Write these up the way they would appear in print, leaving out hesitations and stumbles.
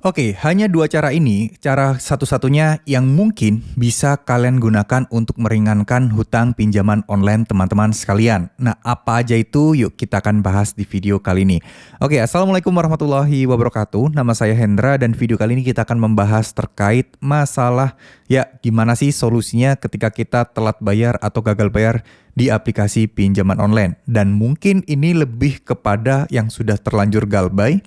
Oke, hanya dua cara ini, cara satu-satunya yang mungkin bisa kalian gunakan untuk meringankan hutang pinjaman online teman-teman sekalian. Nah, apa aja itu? Yuk kita akan bahas di video kali ini. Oke, Assalamualaikum warahmatullahi wabarakatuh. Nama saya Hendra dan video kali ini kita akan membahas terkait masalah gimana sih solusinya ketika kita telat bayar atau gagal bayar di aplikasi pinjaman online. Dan mungkin ini lebih kepada yang sudah terlanjur galbay,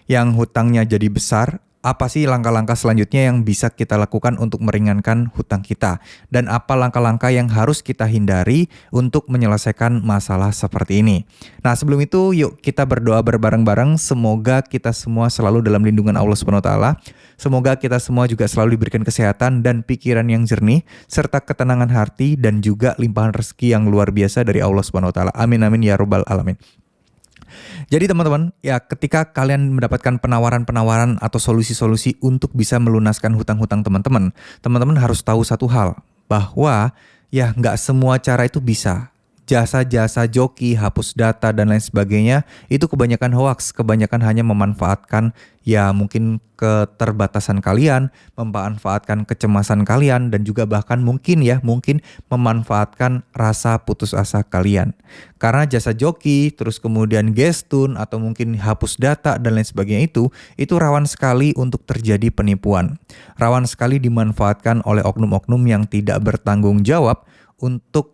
yang hutangnya jadi besar. Apa sih langkah-langkah selanjutnya yang bisa kita lakukan untuk meringankan hutang kita? Dan apa langkah-langkah yang harus kita hindari untuk menyelesaikan masalah seperti ini? Nah, sebelum itu yuk kita berdoa bareng-bareng. Semoga kita semua selalu dalam lindungan Allah Subhanahu wa taala. Semoga kita semua juga selalu diberikan kesehatan dan pikiran yang jernih, serta ketenangan hati dan juga limpahan rezeki yang luar biasa dari Allah Subhanahu wa taala. Amin amin ya rabbal alamin. Jadi teman-teman, ketika kalian mendapatkan penawaran-penawaran atau solusi-solusi untuk bisa melunaskan hutang-hutang teman-teman, teman-teman harus tahu satu hal, bahwa nggak semua cara itu bisa. Jasa-jasa joki, hapus data, dan lain sebagainya, itu kebanyakan hoaks, kebanyakan hanya memanfaatkan mungkin keterbatasan kalian, memanfaatkan kecemasan kalian, dan juga bahkan mungkin memanfaatkan rasa putus asa kalian. Karena jasa joki, terus kemudian gestun, atau mungkin hapus data, dan lain sebagainya itu rawan sekali untuk terjadi penipuan. Rawan sekali dimanfaatkan oleh oknum-oknum yang tidak bertanggung jawab untuk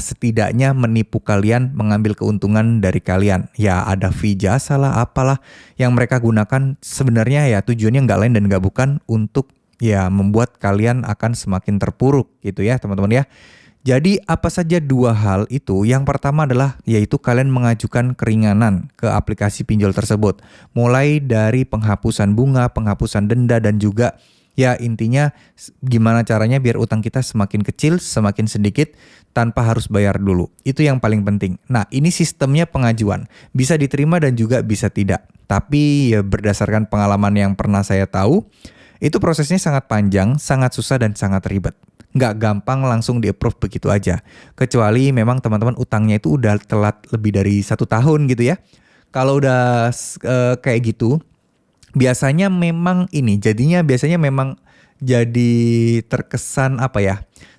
setidaknya menipu kalian, mengambil keuntungan dari kalian. Ada fee jasa lah, apalah yang mereka gunakan sebenarnya tujuannya nggak lain dan nggak bukan untuk membuat kalian akan semakin terpuruk gitu ya teman-teman ya. Jadi apa saja dua hal itu? Yang pertama adalah yaitu kalian mengajukan keringanan ke aplikasi pinjol tersebut. Mulai dari penghapusan bunga, penghapusan denda, dan juga intinya gimana caranya biar utang kita semakin kecil, semakin sedikit, tanpa harus bayar dulu. Itu yang paling penting. Nah, ini sistemnya pengajuan. Bisa diterima dan juga bisa tidak. Tapi berdasarkan pengalaman yang pernah saya tahu, itu prosesnya sangat panjang, sangat susah, dan sangat ribet. Nggak gampang langsung di-approve begitu aja. Kecuali memang teman-teman utangnya itu udah telat lebih dari 1 tahun gitu ya. Kalau udah kayak gitu, biasanya memang jadi terkesan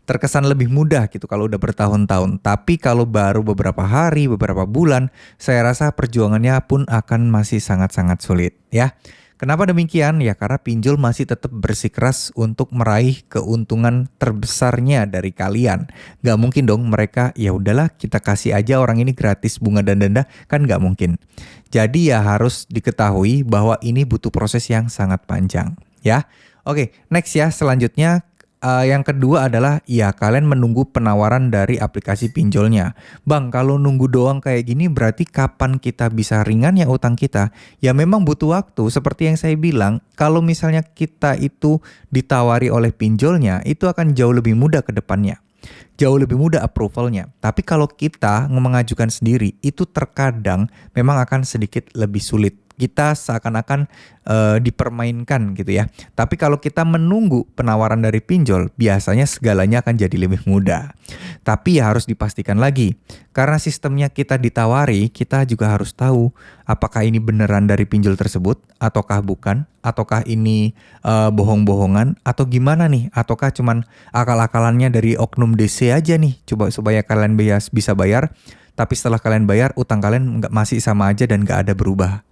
terkesan lebih mudah gitu kalau udah bertahun-tahun. Tapi kalau baru beberapa hari, beberapa bulan, saya rasa perjuangannya pun akan masih sangat-sangat sulit ya. Kenapa demikian? Karena pinjol masih tetap bersikeras untuk meraih keuntungan terbesarnya dari kalian. Gak mungkin dong mereka udahlah kita kasih aja orang ini gratis bunga dan denda, kan gak mungkin. Jadi harus diketahui bahwa ini butuh proses yang sangat panjang ya. Oke, next selanjutnya. Yang kedua adalah kalian menunggu penawaran dari aplikasi pinjolnya. Bang, kalau nunggu doang kayak gini berarti kapan kita bisa ringan utang kita? Memang butuh waktu. Seperti yang saya bilang, kalau misalnya kita itu ditawari oleh pinjolnya, itu akan jauh lebih mudah ke depannya. Jauh lebih mudah approvalnya. Tapi kalau kita mengajukan sendiri, itu terkadang memang akan sedikit lebih sulit. Kita seakan-akan dipermainkan gitu ya. Tapi kalau kita menunggu penawaran dari pinjol, biasanya segalanya akan jadi lebih mudah. Tapi harus dipastikan lagi, karena sistemnya kita ditawari, kita juga harus tahu apakah ini beneran dari pinjol tersebut, ataukah bukan, ataukah ini bohong-bohongan, atau gimana nih, ataukah cuman akal-akalannya dari oknum DC aja nih, coba supaya kalian bisa bayar, tapi setelah kalian bayar, utang kalian masih sama aja dan nggak ada berubah.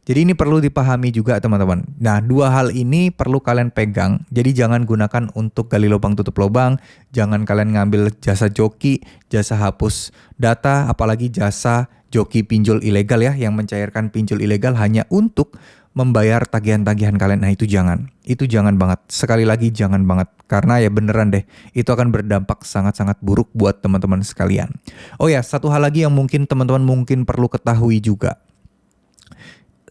Jadi ini perlu dipahami juga teman-teman. Nah, dua hal ini perlu kalian pegang. Jadi jangan gunakan untuk gali lubang tutup lubang. Jangan kalian ngambil jasa joki, jasa hapus data, apalagi jasa joki pinjol ilegal yang mencairkan pinjol ilegal hanya untuk membayar tagihan-tagihan kalian. Nah, itu jangan. Itu jangan banget. Sekali lagi jangan banget. Karena beneran deh, itu akan berdampak sangat-sangat buruk buat teman-teman sekalian. Oh satu hal lagi yang mungkin teman-teman perlu ketahui juga.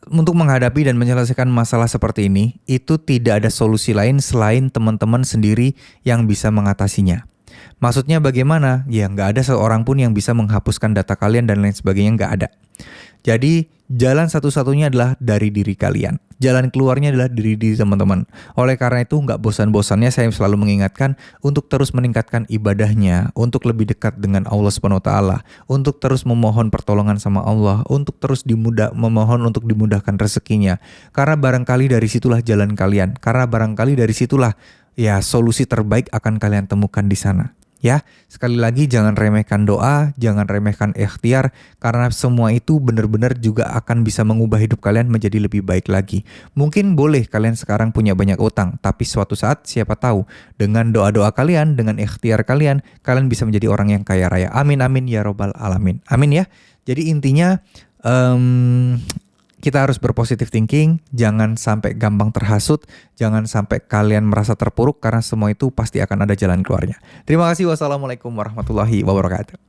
Untuk menghadapi dan menyelesaikan masalah seperti ini, itu tidak ada solusi lain selain teman-teman sendiri yang bisa mengatasinya. Maksudnya bagaimana? Nggak ada seorang pun yang bisa menghapuskan data kalian dan lain sebagainya, nggak ada. Jadi jalan satu-satunya adalah dari diri kalian. Jalan keluarnya adalah diri diri teman-teman. Oleh karena itu nggak bosan-bosannya saya selalu mengingatkan untuk terus meningkatkan ibadahnya, untuk lebih dekat dengan Allah Subhanahu wa taala, untuk terus memohon pertolongan sama Allah, untuk terus memohon untuk dimudahkan rezekinya. Karena barangkali dari situlah jalan kalian. Karena barangkali dari situlah ya solusi terbaik akan kalian temukan di sana. Ya, sekali lagi jangan remehkan doa, jangan remehkan ikhtiar, karena semua itu benar-benar juga akan bisa mengubah hidup kalian menjadi lebih baik lagi. Mungkin boleh kalian sekarang punya banyak utang, tapi suatu saat siapa tahu dengan doa-doa kalian, dengan ikhtiar kalian, kalian bisa menjadi orang yang kaya raya. Amin amin ya robbal alamin. Amin ya. Jadi intinya kita harus berpositif thinking, jangan sampai gampang terhasut, jangan sampai kalian merasa terpuruk karena semua itu pasti akan ada jalan keluarnya. Terima kasih. Wassalamualaikum warahmatullahi wabarakatuh.